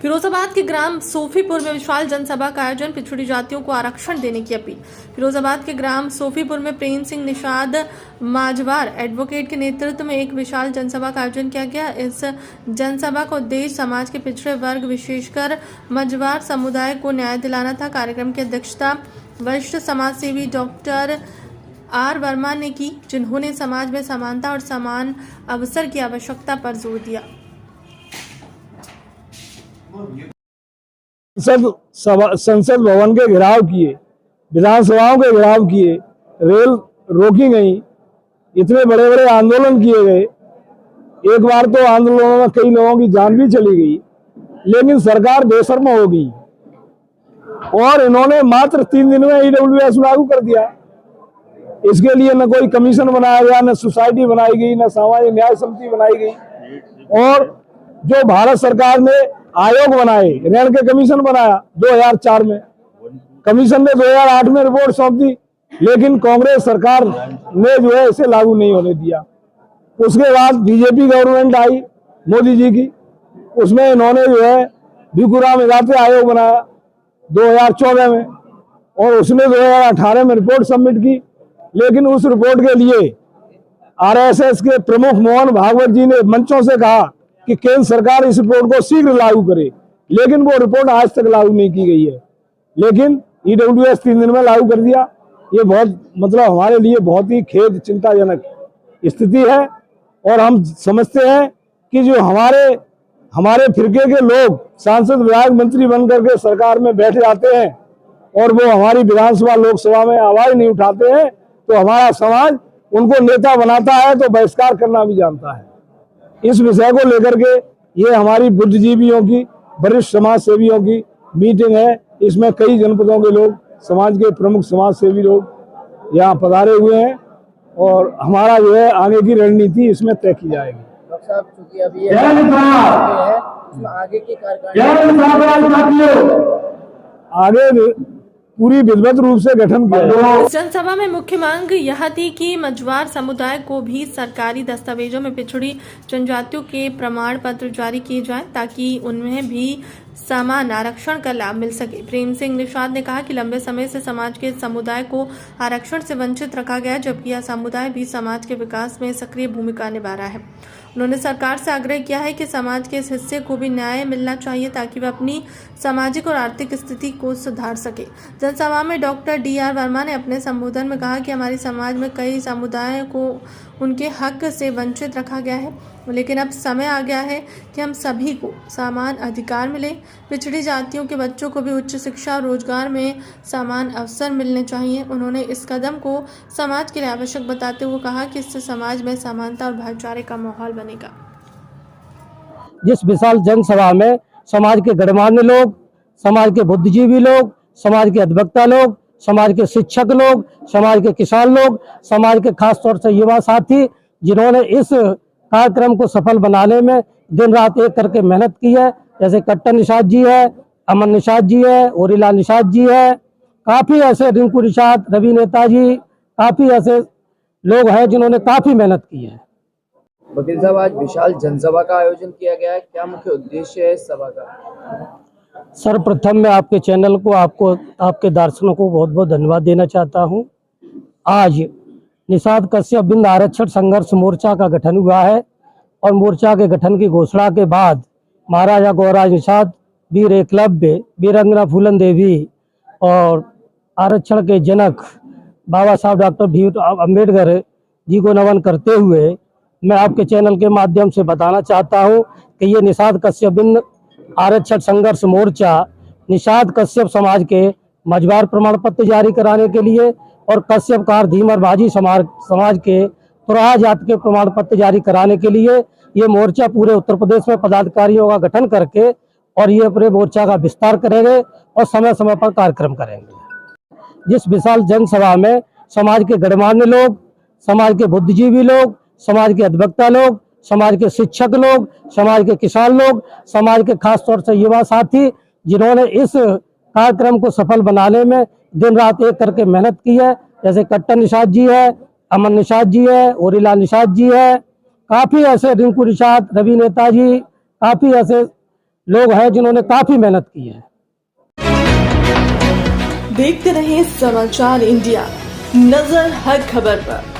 फिरोजाबाद के ग्राम सोफीपुर में विशाल जनसभा का आयोजन, पिछड़ी जातियों को आरक्षण देने की अपील। फिरोजाबाद के ग्राम सोफीपुर में प्रेम सिंह निषाद माजवार एडवोकेट के नेतृत्व में एक विशाल जनसभा का आयोजन किया गया। इस जनसभा का उद्देश्य समाज के पिछड़े वर्ग विशेषकर मजवार समुदाय को न्याय दिलाना था। कार्यक्रम की अध्यक्षता वरिष्ठ समाज सेवी डॉक्टर आर वर्मा ने की, जिन्होंने समाज में समानता और समान अवसर की आवश्यकता पर जोर दिया। संसद भवन के घेराव किए, विधानसभाओं के घेराव किए, रेल रोकी गई, इतने बड़े बड़े आंदोलन किए गए। एक बार तो आंदोलनों में कई लोगों की जान भी चली गई, लेकिन सरकार बेशर्म हो गई और इन्होंने मात्र 3 दिन में ईडब्ल्यूएस लागू कर दिया। इसके लिए न कोई कमीशन बनाया गया, न सोसाइटी बनाई गई, न सामाजिक न्याय समिति बनाई गई। और जो भारत सरकार ने आयोग बनाए, ऋण के कमीशन बनाया 2004 में, कमीशन ने 2008 में रिपोर्ट सौंप दी, लेकिन कांग्रेस सरकार ने जो है इसे लागू नहीं होने दिया। उसके बाद बीजेपी गवर्नमेंट आई मोदी जी की, उसमें इन्होंने जो है भिखुराम इराते आयोग बनाया 2014 में, और उसने 2018 में रिपोर्ट सबमिट की। लेकिन उस रिपोर्ट के लिए आरएसएस के प्रमुख मोहन भागवत जी ने मंचों से कहा कि केंद्र सरकार इस रिपोर्ट को शीघ्र लागू करे, लेकिन वो रिपोर्ट आज तक लागू नहीं की गई है। लेकिन ईडब्ल्यूएस 3 दिन में लागू कर दिया। ये बहुत हमारे लिए बहुत ही खेद चिंताजनक स्थिति है। और हम समझते हैं कि जो हमारे फिरके के लोग सांसद विधायक मंत्री बन करके सरकार में बैठ जाते हैं और वो हमारी विधानसभा लोकसभा में आवाज नहीं उठाते हैं, तो हमारा समाज उनको नेता बनाता है तो बहिष्कार करना भी जानता है। इस विषय को लेकर के ये हमारी बुद्धिजीवियों की, वरिष्ठ समाज सेवियों की मीटिंग है। इसमें कई जनपदों के लोग, समाज के प्रमुख समाज सेवी लोग यहाँ पधारे हुए हैं और हमारा जो है आगे की रणनीति इसमें तय की जाएगी। डॉक्टर साहब, चूंकि अभी ये है, आगे की आगे पूरी विधिवत रूप से गठन किया। इस जनसभा में मुख्य मांग यह थी कि मजवार समुदाय को भी सरकारी दस्तावेजों में पिछड़ी जनजातियों के प्रमाण पत्र जारी किए जाएं, ताकि उनमें भी समान आरक्षण का लाभ मिल सके। प्रेम सिंह निषाद ने कहा कि लंबे समय से समाज के समुदाय को आरक्षण से वंचित रखा गया, जबकि यह समुदाय भी समाज के विकास में सक्रिय भूमिका निभा रहा है। उन्होंने सरकार से आग्रह किया है कि समाज के इस हिस्से को भी न्याय मिलना चाहिए, ताकि वह अपनी सामाजिक और आर्थिक स्थिति को सुधार सके। जनसभा में डॉक्टर DR वर्मा ने अपने संबोधन में कहा कि हमारे समाज में कई समुदायों को उनके हक से वंचित रखा गया है, लेकिन अब समय आ गया है कि हम सभी को समान अधिकार मिले। पिछड़ी जातियों के बच्चों को भी उच्च शिक्षा और रोजगार में समान अवसर मिलने चाहिए। उन्होंने इस कदम को समाज के लिए आवश्यक बताते हुए कहा कि इससे समाज में समानता और भाईचारे का माहौल बनेगा। जिस विशाल जनसभा में समाज के गणमान्य लोग, समाज के बुद्धिजीवी लोग, समाज के अधिवक्ता लोग, समाज के शिक्षक लोग, समाज के किसान लोग, समाज के खास तौर से युवा साथी, जिन्होंने इस कार्यक्रम को सफल बनाने में दिन रात एक करके मेहनत की है, जैसे कट्टन निषाद जी है, अमन निषाद जी है, ओरीलाल निषाद जी है, काफी ऐसे रिंकू निषाद, रवि नेताजी, काफी ऐसे लोग हैं जिन्होंने काफी मेहनत की है। वकील साहब, आज विशाल जनसभा का आयोजन किया गया है, क्या मुख्य उद्देश्य है इस सभा का? सर्वप्रथम मैं आपके चैनल को, आपके दर्शकों को बहुत बहुत धन्यवाद देना चाहता हूं। आज निषाद कश्यप बिंद आरक्षण संघर्ष मोर्चा का गठन हुआ है और मोर्चा के गठन की घोषणा के बाद महाराजा गौराज निषाद, वीर एकलव्य, वीरांगना फूलन देवी और आरक्षण के जनक बाबा साहब डॉक्टर भीमराव अम्बेडकर जी को नमन करते हुए मैं आपके चैनल के माध्यम से बताना चाहता हूं कि ये निषाद कश्यप बिंद आरक्षण संघर्ष मोर्चा निषाद कश्यप समाज के मजवार प्रमाण पत्र जारी कराने के लिए और कश्यपकार धीमर बाजी समाज के तुराहा जाति के प्रमाण पत्र जारी कराने के लिए ये मोर्चा पूरे उत्तर प्रदेश में पदाधिकारियों का गठन करके और ये अपने मोर्चा का विस्तार करेंगे और समय समय पर कार्यक्रम करेंगे। जिस विशाल जनसभा में समाज के गणमान्य लोग, समाज के बुद्धिजीवी लोग, समाज के अधिवक्ता लोग, समाज के शिक्षक लोग, समाज के किसान लोग, समाज के खास तौर से युवा साथी, जिन्होंने इस कार्यक्रम को सफल बनाने में दिन रात एक करके मेहनत की है, जैसे कट्टन निषाद जी है, अमन निषाद जी है, ओरीलाल निषाद जी है, काफी ऐसे रिंकू निषाद, रवि नेताजी, काफी ऐसे लोग हैं जिन्होंने काफी मेहनत की है। देखते रहिए समाचार इंडिया, नजर हर खबर पर।